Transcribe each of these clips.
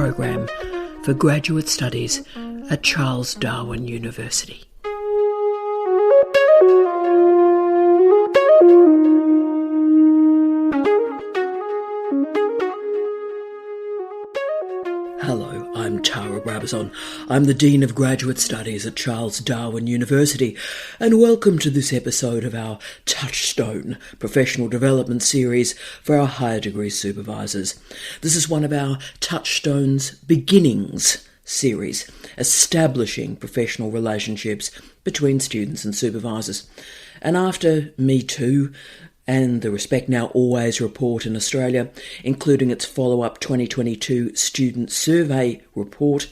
program for graduate studies at Charles Darwin University. Hello, I'm Tara Brabazon. I'm the Dean of Graduate Studies at Charles Darwin University, and welcome to this episode of our Touchstone professional development series for our higher degree supervisors. This is one of our Touchstones Beginnings series, establishing professional relationships between students and supervisors. And after Me Too, and the Respect Now Always report in Australia, including its follow-up 2022 student survey report,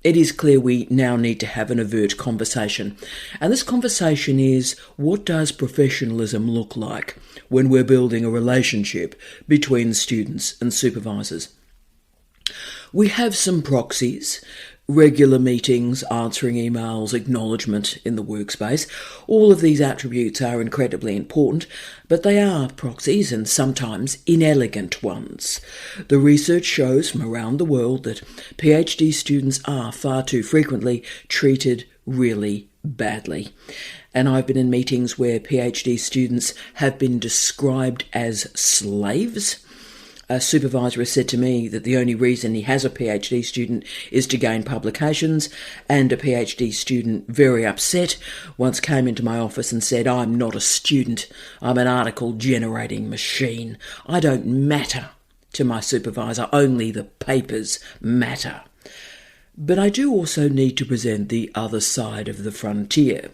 it is clear we now need to have an overt conversation. And this conversation is, what does professionalism look like when we're building a relationship between students and supervisors? We have some proxies: regular meetings, answering emails, acknowledgement in the workspace. All of these attributes are incredibly important, but they are proxies and sometimes inelegant ones. The research shows from around the world that PhD students are far too frequently treated really badly. And I've been in meetings where PhD students have been described as slaves. A supervisor has said to me that the only reason he has a PhD student is to gain publications, and a PhD student, very upset, once came into my office and said, "I'm not a student, I'm an article generating machine. I don't matter to my supervisor, only the papers matter." But I do also need to present the other side of the frontier.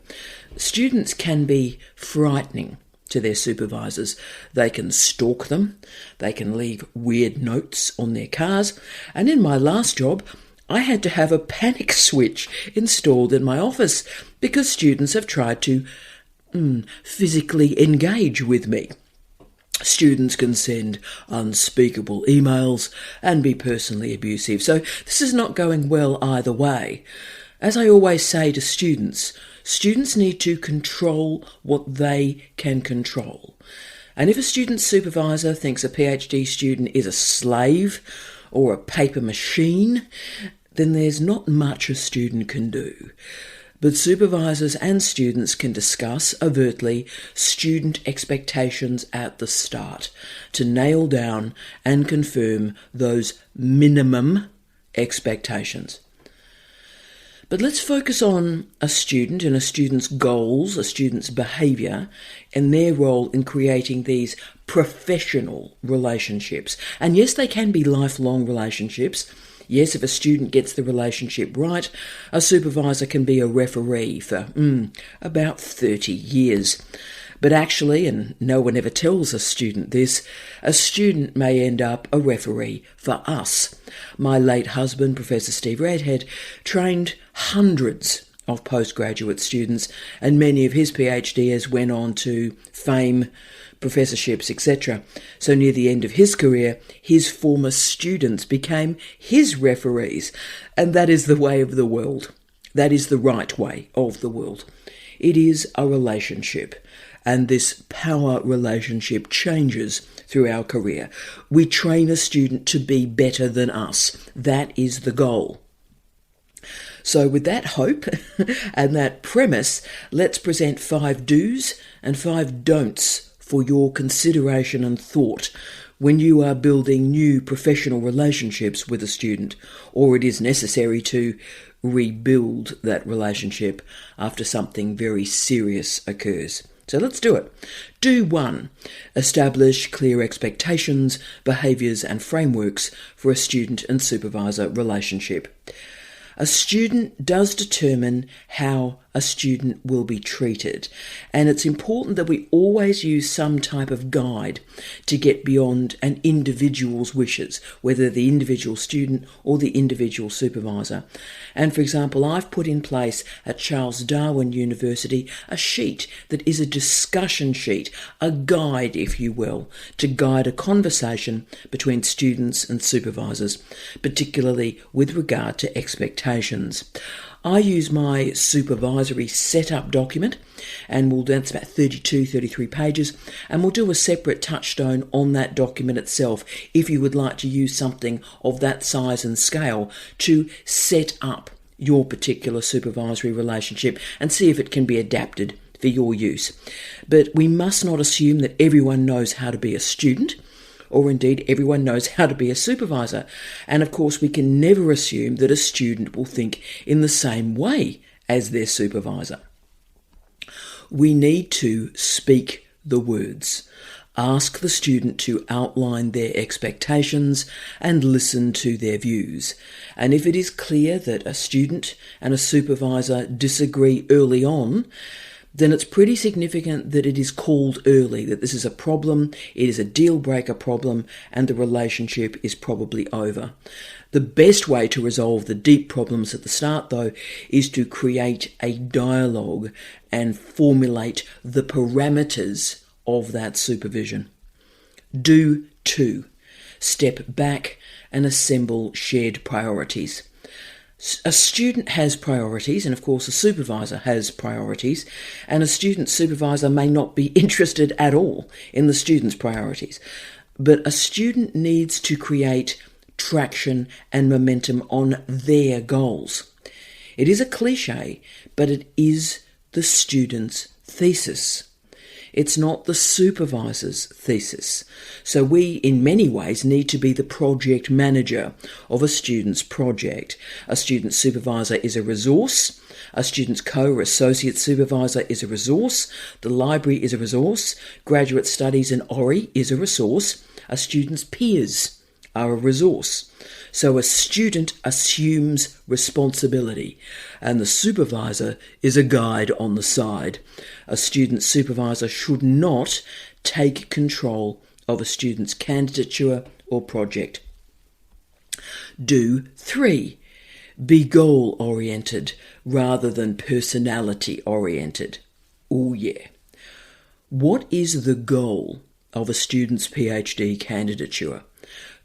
Students can be frightening to their supervisors. They can stalk them, they can leave weird notes on their cars, and in my last job I had to have a panic switch installed in my office because students have tried to physically engage with me. Students can send unspeakable emails and be personally abusive, so this is not going well either way. As I always say to students, students need to control what they can control. And if a student supervisor thinks a PhD student is a slave or a paper machine, then there's not much a student can do. But supervisors and students can discuss overtly student expectations at the start to nail down and confirm those minimum expectations. But let's focus on a student and a student's goals, a student's behaviour, and their role in creating these professional relationships. And yes, they can be lifelong relationships. Yes, if a student gets the relationship right, a supervisor can be a referee for about 30 years. But actually, and no one ever tells a student this, a student may end up a referee for us. My late husband, Professor Steve Redhead, trained hundreds of postgraduate students, and many of his PhDs went on to fame, professorships, etc. So near the end of his career, his former students became his referees, and that is the way of the world. That is the right way of the world. It is a relationship. And this power relationship changes through our career. We train a student to be better than us. That is the goal. So with that hope and that premise, let's present 5 do's and 5 don'ts for your consideration and thought when you are building new professional relationships with a student, or it is necessary to rebuild that relationship after something very serious occurs. So let's do it. Do 1. Establish clear expectations, behaviours and frameworks for a student and supervisor relationship. A student does determine how a student will be treated, and it's important that we always use some type of guide to get beyond an individual's wishes, whether the individual student or the individual supervisor. And for example, I've put in place at Charles Darwin University a sheet that is a discussion sheet, a guide, if you will, to guide a conversation between students and supervisors, particularly with regard to expectations. I use my supervisory setup document, and that's about 32, 33 pages, and we'll do a separate touchstone on that document itself if you would like to use something of that size and scale to set up your particular supervisory relationship and see if it can be adapted for your use. But we must not assume that everyone knows how to be a student, or indeed everyone knows how to be a supervisor. And of course, we can never assume that a student will think in the same way as their supervisor. We need to speak the words. Ask the student to outline their expectations and listen to their views. And if it is clear that a student and a supervisor disagree early on, then it's pretty significant that it is called early, that this is a problem, it is a deal-breaker problem, and the relationship is probably over. The best way to resolve the deep problems at the start, though, is to create a dialogue and formulate the parameters of that supervision. Do 2. Step back and assemble shared priorities. A student has priorities, and of course a supervisor has priorities, and a student supervisor may not be interested at all in the student's priorities. But a student needs to create traction and momentum on their goals. It is a cliche, but it is the student's thesis. It's not the supervisor's thesis. So we, in many ways, need to be the project manager of a student's project. A student supervisor is a resource. A student's co or associate supervisor is a resource. The library is a resource. Graduate studies and ORI is a resource. A student's peers are a resource. So a student assumes responsibility, and the supervisor is a guide on the side. A student supervisor should not take control of a student's candidature or project. Do 3. Be goal-oriented rather than personality-oriented. Oh yeah. What is the goal of a student's PhD candidature?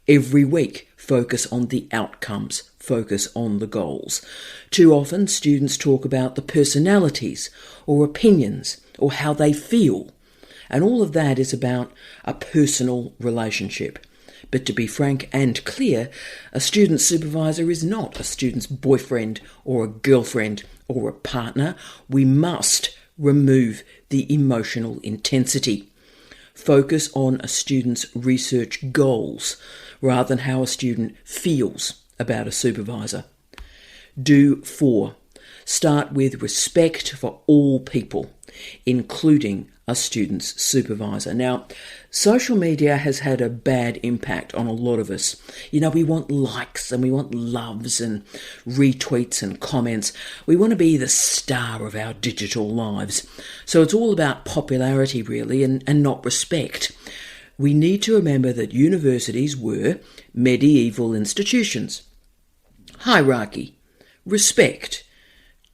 Every week, focus on the outcomes, focus on the goals. Too often, students talk about the personalities or opinions or how they feel. And all of that is about a personal relationship. But to be frank and clear, a student supervisor is not a student's boyfriend or a girlfriend or a partner. We must remove the emotional intensity. Focus on a student's research goals rather than how a student feels about a supervisor. Do 4. Start with respect for all people, including a student's supervisor. Now, social media has had a bad impact on a lot of us. You know, we want likes and we want loves and retweets and comments. We want to be the star of our digital lives. So it's all about popularity, really, and not respect. We need to remember that universities were medieval institutions. Hierarchy, respect,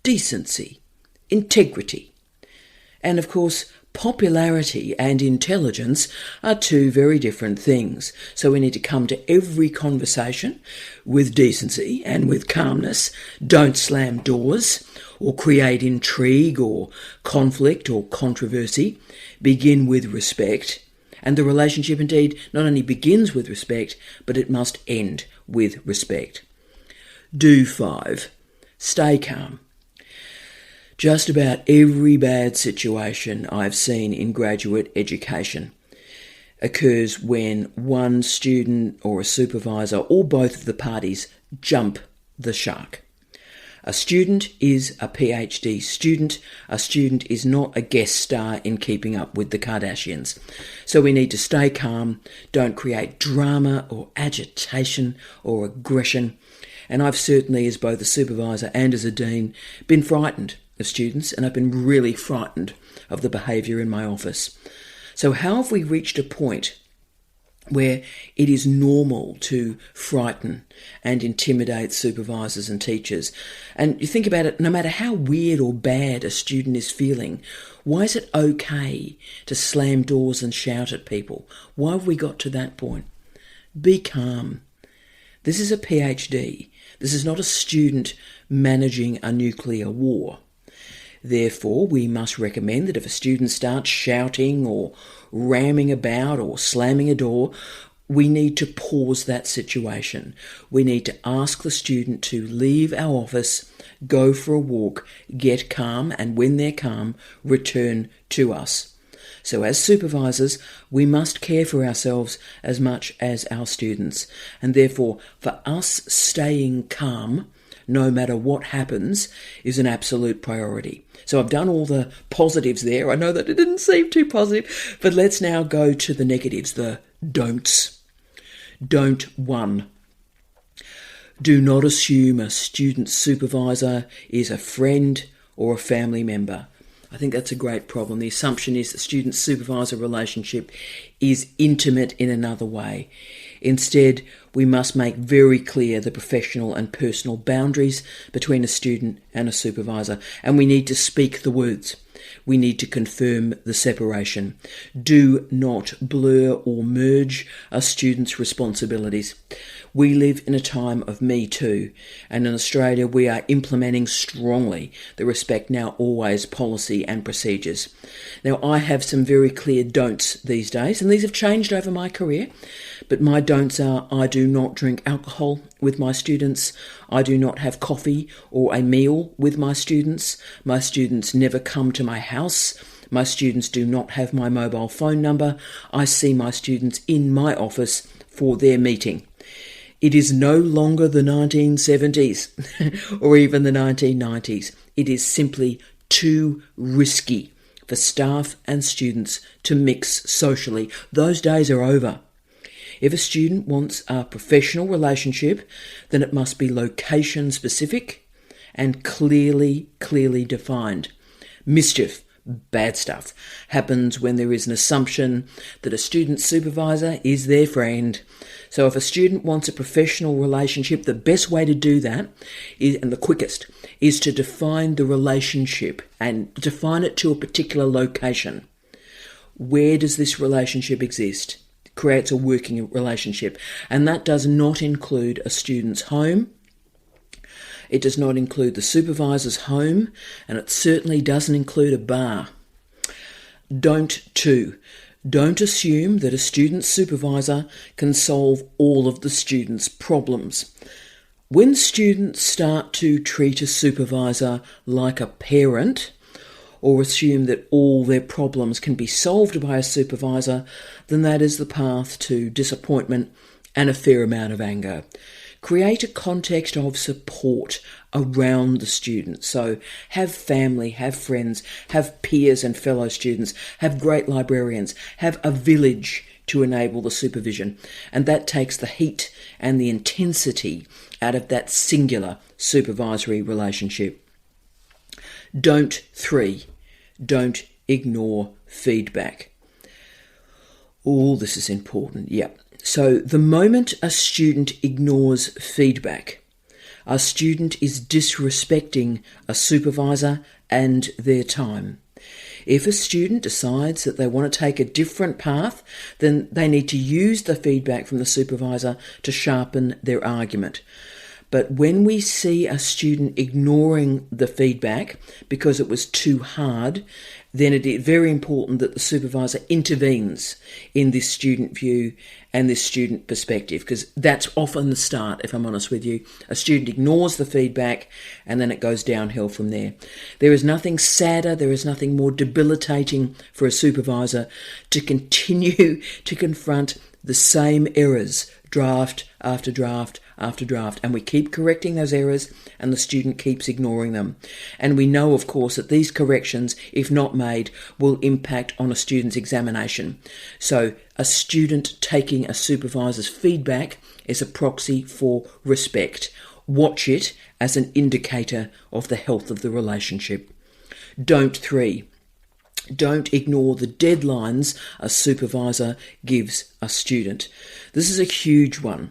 decency, integrity. And of course, popularity and intelligence are two very different things. So we need to come to every conversation with decency and with calmness. Don't slam doors or create intrigue or conflict or controversy. Begin with respect. And the relationship indeed not only begins with respect, but it must end with respect. Do 5. Stay calm. Just about every bad situation I've seen in graduate education occurs when one student or a supervisor or both of the parties jump the shark. A student is a PhD student. A student is not a guest star in Keeping Up with the Kardashians. So we need to stay calm, don't create drama or agitation or aggression. And I've certainly, as both a supervisor and as a dean, been frightened of students, and I've been really frightened of the behaviour in my office. So how have we reached a point where it is normal to frighten and intimidate supervisors and teachers? And you think about it, no matter how weird or bad a student is feeling, why is it okay to slam doors and shout at people? Why have we got to that point? Be calm. This is a PhD. This is not a student managing a nuclear war. Therefore, we must recommend that if a student starts shouting or ramming about or slamming a door, we need to pause that situation. We need to ask the student to leave our office, go for a walk, get calm, and when they're calm, return to us. So as supervisors, we must care for ourselves as much as our students. And therefore, for us, staying calm, no matter what happens, is an absolute priority. So I've done all the positives there. I know that it didn't seem too positive, but let's now go to the negatives, the don'ts. Don't 1. Do not assume a student supervisor is a friend or a family member. I think that's a great problem. The assumption is the student-supervisor relationship is intimate in another way. Instead, we must make very clear the professional and personal boundaries between a student and a supervisor, and we need to speak the words. We need to confirm the separation. Do not blur or merge a student's responsibilities. We live in a time of Me Too, and in Australia we are implementing strongly the Respect Now Always policy and procedures. Now, I have some very clear don'ts these days, and these have changed over my career, but my don'ts are: I do not drink alcohol with my students. I do not have coffee or a meal with my students. My students never come to my house. My students do not have my mobile phone number. I see my students in my office for their meeting. It is no longer the 1970s or even the 1990s. It is simply too risky for staff and students to mix socially. Those days are over. If a student wants a professional relationship, then it must be location specific and clearly defined. Mischief, bad stuff, happens when there is an assumption that a student supervisor is their friend. So if a student wants a professional relationship, the best way to do that is, and the quickest, is to define the relationship and define it to a particular location. Where does this relationship exist? It creates a working relationship, and that does not include a student's home. It does not include the supervisor's home, and it certainly doesn't include a bar. Don't 2. Don't assume that a student supervisor can solve all of the student's problems. When students start to treat a supervisor like a parent, or assume that all their problems can be solved by a supervisor, then that is the path to disappointment and a fair amount of anger. Create a context of support around the student. So have family, have friends, have peers and fellow students, have great librarians, have a village to enable the supervision. And that takes the heat and the intensity out of that singular supervisory relationship. Don't 3. Don't ignore feedback. Oh, this is important. Yep. So the moment a student ignores feedback, a student is disrespecting a supervisor and their time. If a student decides that they want to take a different path, then they need to use the feedback from the supervisor to sharpen their argument. But when we see a student ignoring the feedback because it was too hard, then it is very important that the supervisor intervenes in this student view and this student perspective, because that's often the start, if I'm honest with you. A student ignores the feedback and then it goes downhill from there. There is nothing sadder, there is nothing more debilitating for a supervisor to continue to confront the same errors, draft after draft after draft, and we keep correcting those errors and the student keeps ignoring them. And we know, of course, that these corrections, if not made, will impact on a student's examination. So a student taking a supervisor's feedback is a proxy for respect. Watch it as an indicator of the health of the relationship. Don't 3. Don't ignore the deadlines a supervisor gives a student. This is a huge one.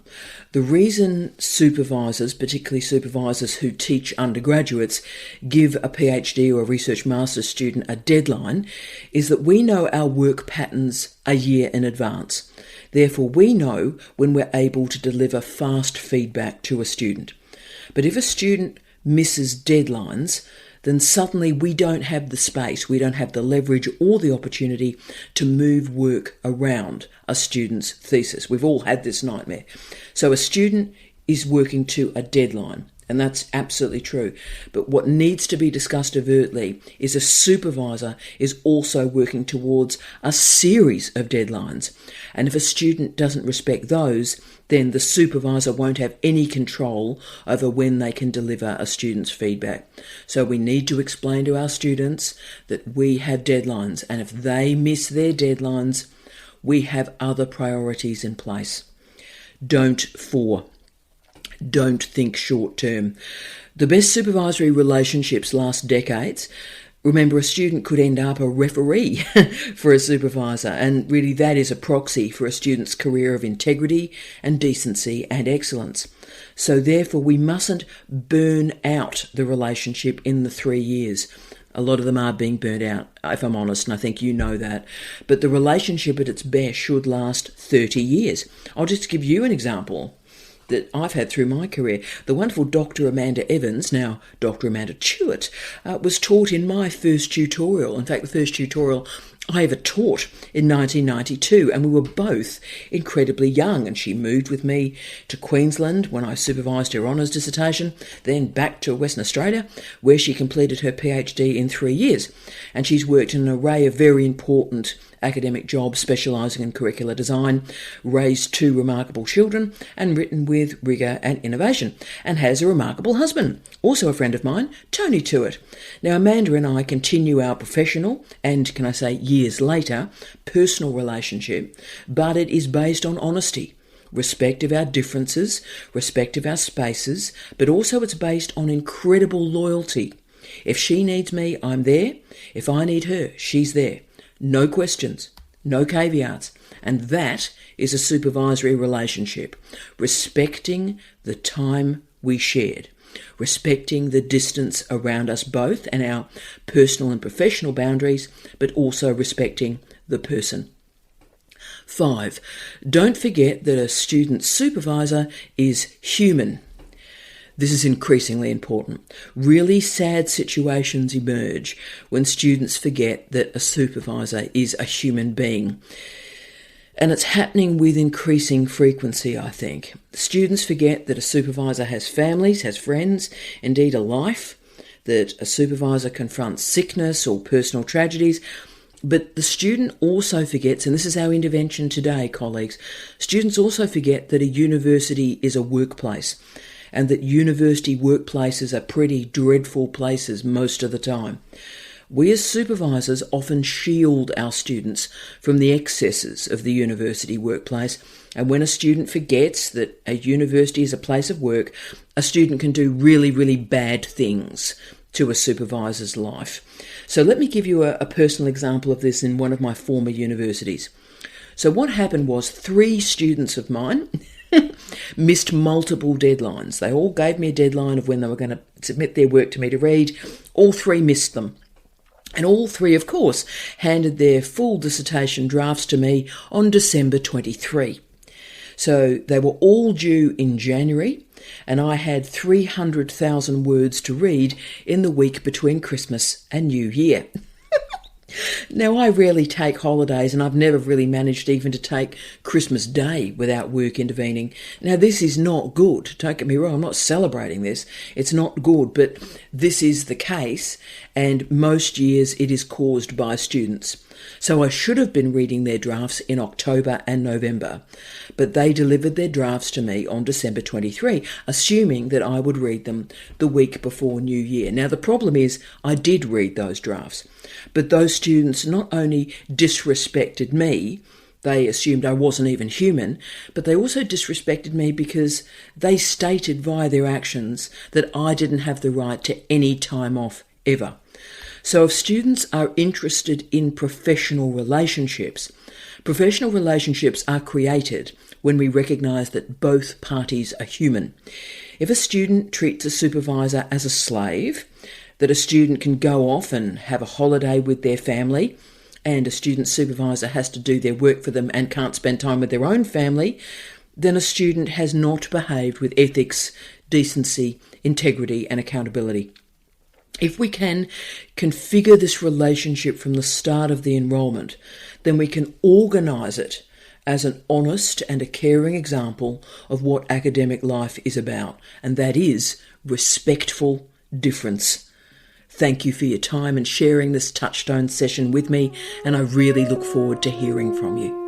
The reason supervisors, particularly supervisors who teach undergraduates, give a PhD or a research master's student a deadline is that we know our work patterns a year in advance. Therefore, we know when we're able to deliver fast feedback to a student. But if a student misses deadlines, then suddenly we don't have the space, we don't have the leverage or the opportunity to move work around a student's thesis. We've all had this nightmare. So a student is working to a deadline, and that's absolutely true. But what needs to be discussed overtly is a supervisor is also working towards a series of deadlines. And if a student doesn't respect those, then the supervisor won't have any control over when they can deliver a student's feedback. So we need to explain to our students that we have deadlines, and if they miss their deadlines, we have other priorities in place. Don't think short term. The best supervisory relationships last decades. Remember, a student could end up a referee for a supervisor, and really that is a proxy for a student's career of integrity and decency and excellence. So therefore, we mustn't burn out the relationship in the 3 years. A lot of them are being burnt out, if I'm honest, and I think you know that. But the relationship at its best should last 30 years. I'll just give you an example that I've had through my career. The wonderful Dr. Amanda Evans, now Dr. Amanda Chewett, was taught in my first tutorial. In fact, the first tutorial I ever taught in 1992, and we were both incredibly young, and she moved with me to Queensland when I supervised her honours dissertation, then back to Western Australia, where she completed her PhD in 3 years. And she's worked in an array of very important academic jobs specialising in curricular design, raised 2 remarkable children, and written with rigour and innovation, and has a remarkable husband, also a friend of mine, Tony Tuitt. Now, Amanda and I continue our professional and, can I say, years later, personal relationship, but it is based on honesty, respect of our differences, respect of our spaces, but also it's based on incredible loyalty. If she needs me, I'm there. If I need her, she's there. No questions, no caveats, and that is a supervisory relationship. Respecting the time we shared, respecting the distance around us both and our personal and professional boundaries, but also respecting the person. 5, don't forget that a student supervisor is human. This is increasingly important. Really sad situations emerge when students forget that a supervisor is a human being. And it's happening with increasing frequency, I think. Students forget that a supervisor has families, has friends, indeed a life, that a supervisor confronts sickness or personal tragedies. But the student also forgets, and this is our intervention today, colleagues, students also forget that a university is a workplace, and that university workplaces are pretty dreadful places most of the time. We as supervisors often shield our students from the excesses of the university workplace, and when a student forgets that a university is a place of work, a student can do really, really bad things to a supervisor's life. So let me give you a personal example of this in one of my former universities. So what happened was 3 students of mine missed multiple deadlines. They all gave me a deadline of when they were going to submit their work to me to read. All 3 missed them. And all 3, of course, handed their full dissertation drafts to me on December 23. So they were all due in January, and I had 300,000 words to read in the week between Christmas and New Year. Now, I rarely take holidays, and I've never really managed even to take Christmas Day without work intervening. Now, this is not good. Don't get me wrong, I'm not celebrating this. It's not good, but this is the case, and most years it is caused by students. So I should have been reading their drafts in October and November, but they delivered their drafts to me on December 23, assuming that I would read them the week before New Year. Now, the problem is I did read those drafts, but those students not only disrespected me, they assumed I wasn't even human, but they also disrespected me because they stated via their actions that I didn't have the right to any time off ever. So if students are interested in professional relationships are created when we recognise that both parties are human. If a student treats a supervisor as a slave, that a student can go off and have a holiday with their family, and a student supervisor has to do their work for them and can't spend time with their own family, then a student has not behaved with ethics, decency, integrity and accountability. If we can configure this relationship from the start of the enrolment, then we can organise it as an honest and a caring example of what academic life is about, and that is respectful difference. Thank you for your time and sharing this Touchstone session with me, and I really look forward to hearing from you.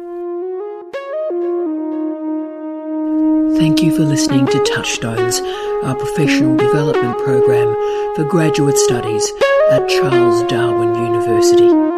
Thank you for listening to Touchstones, our professional development program for graduate studies at Charles Darwin University.